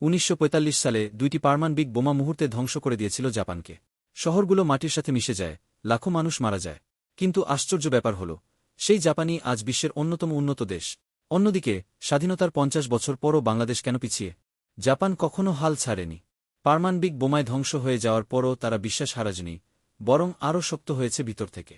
1945 সালে 2টি পারমাণবিক বোমা মুহূর্তে ধ্বংস করে দিয়েছিল জাপানকে। শহরগুলো মাটির সাথে মিশে যায়, লাখো মানুষ মারা যায়। কিন্তু আশ্চর্য ব্যাপার হল, সেই জাপানই আজ বিশ্বের অন্যতম উন্নত দেশ। অন্যদিকে স্বাধীনতার 50 বছর পরও বাংলাদেশ কেন পিছিয়ে? জাপান কখনও হাল ছাড়েনি। পারমাণবিক বোমায় ধ্বংস হয়ে যাওয়ার পরও তারা বিশ্বাস হারায়নি, বরং আরও শক্ত হয়েছে ভিতর থেকে।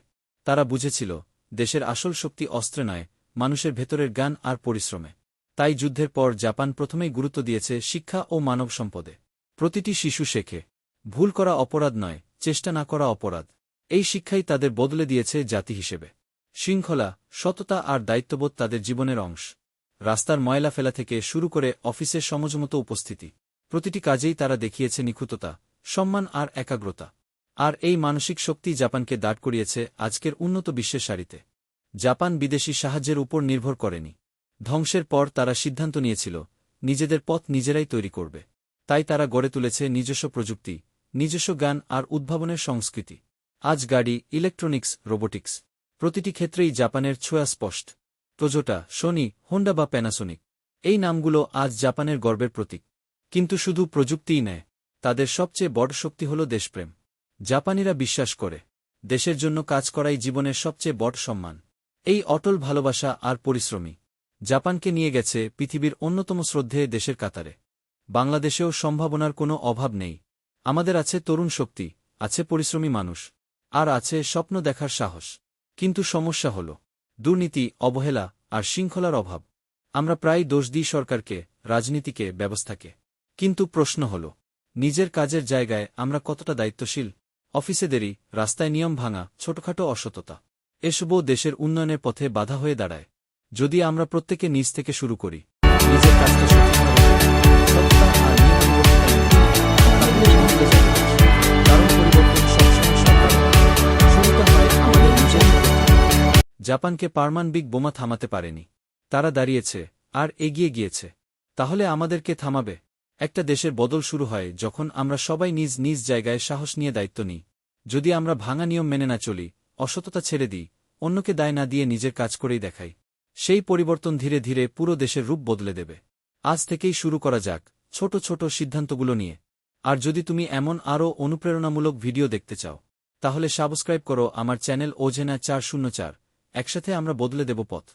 তারা বুঝেছিল, দেশের আসল শক্তি অস্ত্রে নয়, মানুষের ভেতরের জ্ঞান আর পরিশ্রমে। তাই যুদ্ধের পর জাপান প্রথমেই গুরুত্ব দিয়েছে শিক্ষা ও মানব সম্পদে। প্রতিটি শিশু শেখে, ভুল করা অপরাধ নয়, চেষ্টা না করা অপরাধ। এই শিক্ষাই তাদের বদলে দিয়েছে জাতি হিসেবে। শৃঙ্খলা, সততা আর দায়িত্ববোধ তাদের জীবনের অংশ। রাস্তার ময়লা ফেলা থেকে শুরু করে অফিসের সমঝমতো উপস্থিতি, প্রতিটি কাজেই তারা দেখিয়েছে নিখুঁততা, সম্মান আর একাগ্রতা। আর এই মানসিক শক্তি জাপানকে দাঁড় করিয়েছে আজকের উন্নত বিশ্বের সারিতে। জাপান বিদেশি সাহায্যের উপর নির্ভর করেনি। ধ্বংসের পর তারা সিদ্ধান্ত নিয়েছিল, নিজেদের পথ নিজেরাই তৈরি করবে। তাই তারা গড়ে তুলেছে নিজস্ব প্রযুক্তি, নিজস্ব জ্ঞান আর উদ্ভাবনের সংস্কৃতি। আজ গাড়ি, ইলেকট্রনিক্স, রোবোটিক্স, প্রতিটি ক্ষেত্রেই জাপানের ছোঁয়া স্পষ্ট। টোয়োটা, সোনি, হোন্ডা বা প্যানাসোনিক, এই নামগুলো আজ জাপানের গর্বের প্রতীক। কিন্তু শুধু প্রযুক্তিই নেয়, তাদের সবচেয়ে বড় শক্তি হল দেশপ্রেম। জাপানিরা বিশ্বাস করে, দেশের জন্য কাজ করাই জীবনের সবচেয়ে বড় সম্মান। এই অটল ভালোবাসা আর পরিশ্রমী জাপানকে নিয়ে গেছে পৃথিবীর অন্যতম শ্রদ্ধেয় দেশের কাতারে। বাংলাদেশেও সম্ভাবনার কোনো অভাব নেই। আমাদের আছে তরুণ শক্তি, আছে পরিশ্রমী মানুষ, আর আছে স্বপ্ন দেখার সাহস। কিন্তু সমস্যা হল দুর্নীতি, অবহেলা আর শৃঙ্খলার অভাব। আমরা প্রায় দোষ দিই সরকারকে, রাজনীতিকে, ব্যবস্থাকে। কিন্তু প্রশ্ন হল, নিজের কাজের জায়গায় আমরা কতটা দায়িত্বশীল? অফিসে দেরি, রাস্তায় নিয়ম ভাঙা, ছোটখাটো অসততা, এসবও দেশের উন্নয়নের পথে বাধা হয়ে দাঁড়ায়। যদি আমরা প্রত্যেকে নিজ থেকে শুরু করি, নিজের কাজটা সঠিকভাবে সততা আর নিয়মানুবর্তিতা মেনে চলি, তাহলে বদলে যাবে দেশ। কারণ পরিবর্তন সবসময় সরকার নয়, শুরুটা হয় আমাদের নিজের থেকে। জাপানকে পারমাণবিক বোমা থামাতে পারেনি, তারা দাঁড়িয়েছে আর এগিয়ে গিয়েছে। তাহলে আমাদেরকে থামাবে? একটা দেশের বদল শুরু হয় যখন আমরা সবাই নিজ নিজ জায়গায় সাহস নিয়ে দায়িত্ব নিই। যদি আমরা ভাঙা নিয়ম মেনে না চলি, অসততা ছেড়ে দিই, অন্যকে দায় না দিয়ে নিজের কাজ করেই দেখাই, সেই পরিবর্তন ধীরে ধীরে পুরো দেশের রূপ বদলে দেবে। আজ থেকেই শুরু করা যাক, ছোট ছোট সিদ্ধান্তগুলো নিয়ে। আর যদি তুমি এমন আরও অনুপ্রেরণামূলক ভিডিও দেখতে চাও, তাহলে সাবস্ক্রাইব করো আমার চ্যানেল ওজেনা 404। একসাথে আমরা বদলে দেব পথ।